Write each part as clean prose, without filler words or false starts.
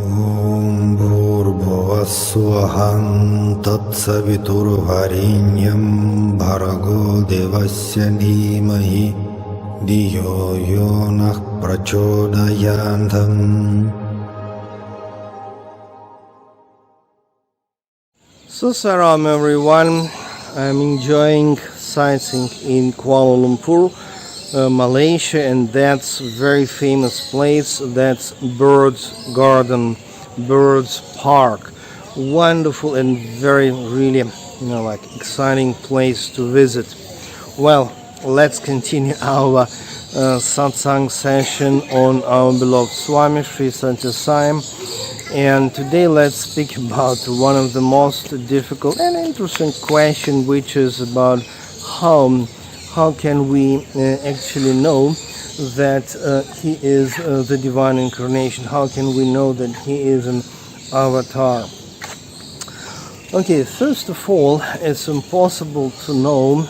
Om Bhurбhuvah Tatsaviturvarenyam Bhargo Devasya Dhimahi Dhiyo Yonah Prachodayantam. So salam everyone, I'm enjoying sightseeing in Kuala Lumpur, Malaysia, and that's a very famous place. That's Birds Garden, Birds Park. Wonderful and very really exciting place to visit. Well, let's continue our satsang session on our beloved Swami Sri Sathya Sai. And today let's speak about one of the most difficult and interesting question, which is about how can we actually know that he is the divine incarnation? How can we know that he is an avatar? Okay, first of all, it's impossible to know,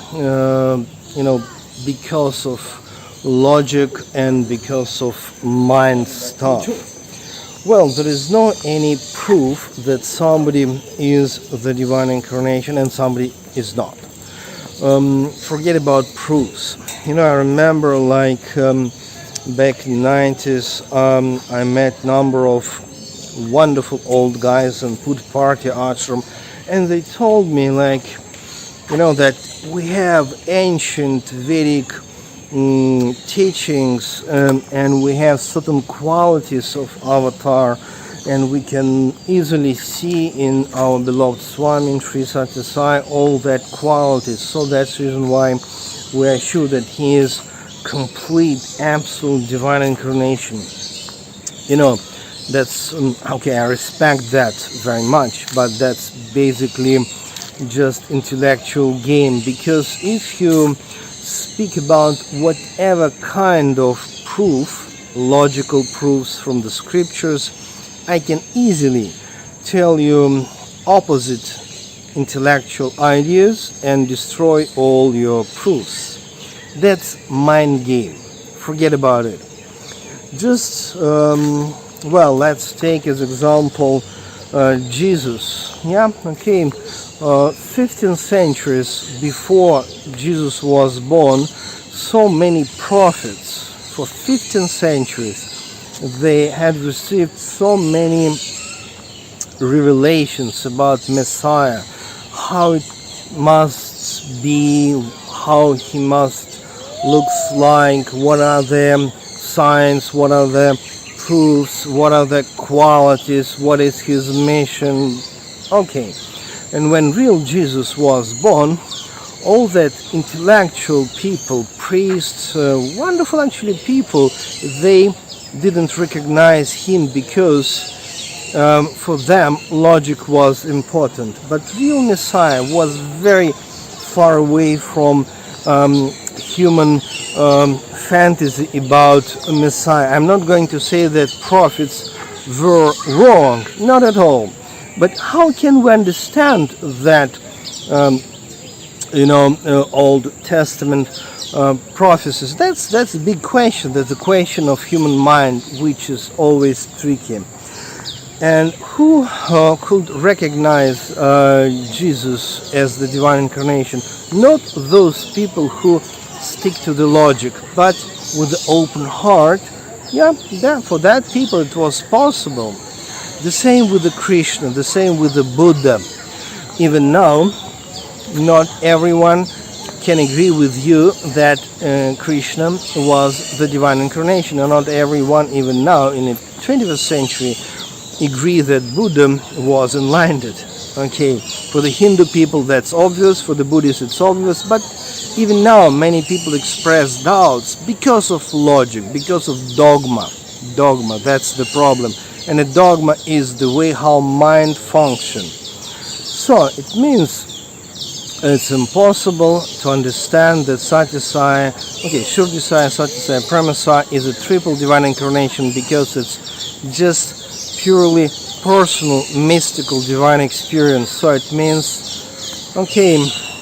because of logic and because of mind stuff. Well, there is no any proof that somebody is the divine incarnation and somebody is not. Forget about proofs. I remember back in the 90s, I met number of wonderful old guys in Put Party ashram, and they told me that we have ancient Vedic teachings and we have certain qualities of avatar, and we can easily see in our beloved Swami Sri Sathya Sai all that qualities. So that's the reason why we are sure that he is complete, absolute divine incarnation. That's okay, I respect that very much, but that's basically just intellectual game, because if you speak about whatever kind of proof, logical proofs from the scriptures, I can easily tell you opposite intellectual ideas and destroy all your proofs. That's mind game. Forget about it. Just, let's take as example Jesus. 15 centuries before Jesus was born, so many prophets for 15 centuries, they had received so many revelations about Messiah, how it must be, how he must looks like, what are the signs, what are the proofs, what are the qualities, what is his mission. Okay. And when real Jesus was born, all that intellectual people, priests, wonderful actually people, they didn't recognize him because for them logic was important. But real Messiah was very far away from human fantasy about a Messiah. I'm not going to say that prophets were wrong, not at all. But how can we understand that, Old Testament prophecies? That's a big question. That's a question of human mind, which is always tricky. And who could recognize Jesus as the divine incarnation? Not those people who stick to the logic, but with the open heart. For that people it was possible. The same with the Krishna, the same with the Buddha. Even now, not everyone can agree with you that Krishna was the divine incarnation, and not everyone, even now in the 21st century, agree that Buddha was enlightened. Okay, for the Hindu people that's obvious, for the Buddhists it's obvious, but even now many people express doubts because of logic, because of dogma. Dogma, that's the problem. And a dogma is the way how mind functions. So it means it's impossible to understand that Sathya Sai, Shurdi Sai, Sathya Sai, Prema Sai is a triple divine incarnation, because it's just purely personal, mystical divine experience. So it means,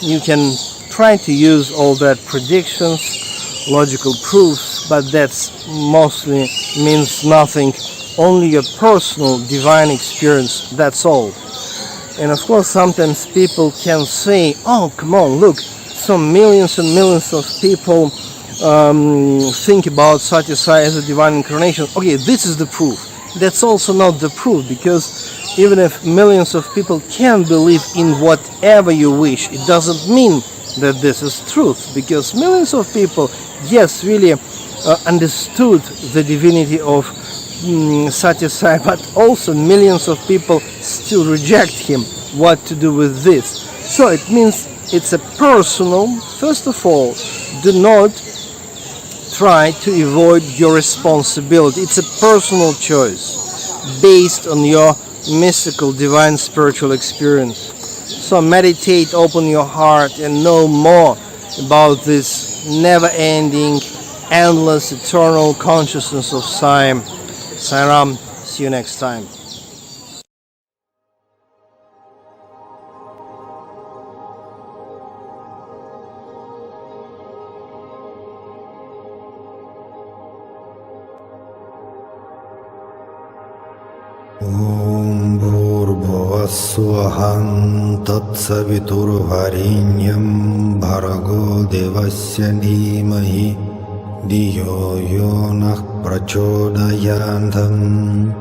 you can try to use all that predictions, logical proofs, but that's mostly means nothing only your personal divine experience, that's all. And of course sometimes people can say, oh come on, look, so millions and millions of people think about Sathya Sai as a divine incarnation. Okay, this is the proof. That's also not the proof, because even if millions of people can believe in whatever you wish, it doesn't mean that this is truth, because millions of people, yes, really understood the divinity of Sathya Sai, but also millions of people still reject him. What to do with this? So it means it's a personal. First of all, do not try to avoid your responsibility. It's a personal choice based on your mystical, divine, spiritual experience. So meditate, open your heart, and know more about this never-ending, endless, eternal consciousness of Sai. Sairam, see you next time. Om Bhurбhuvassuvam Tatsaviturvarenyam Bhargo Devasya Dhimahi Dhiyo Yo Nah Prachodayantam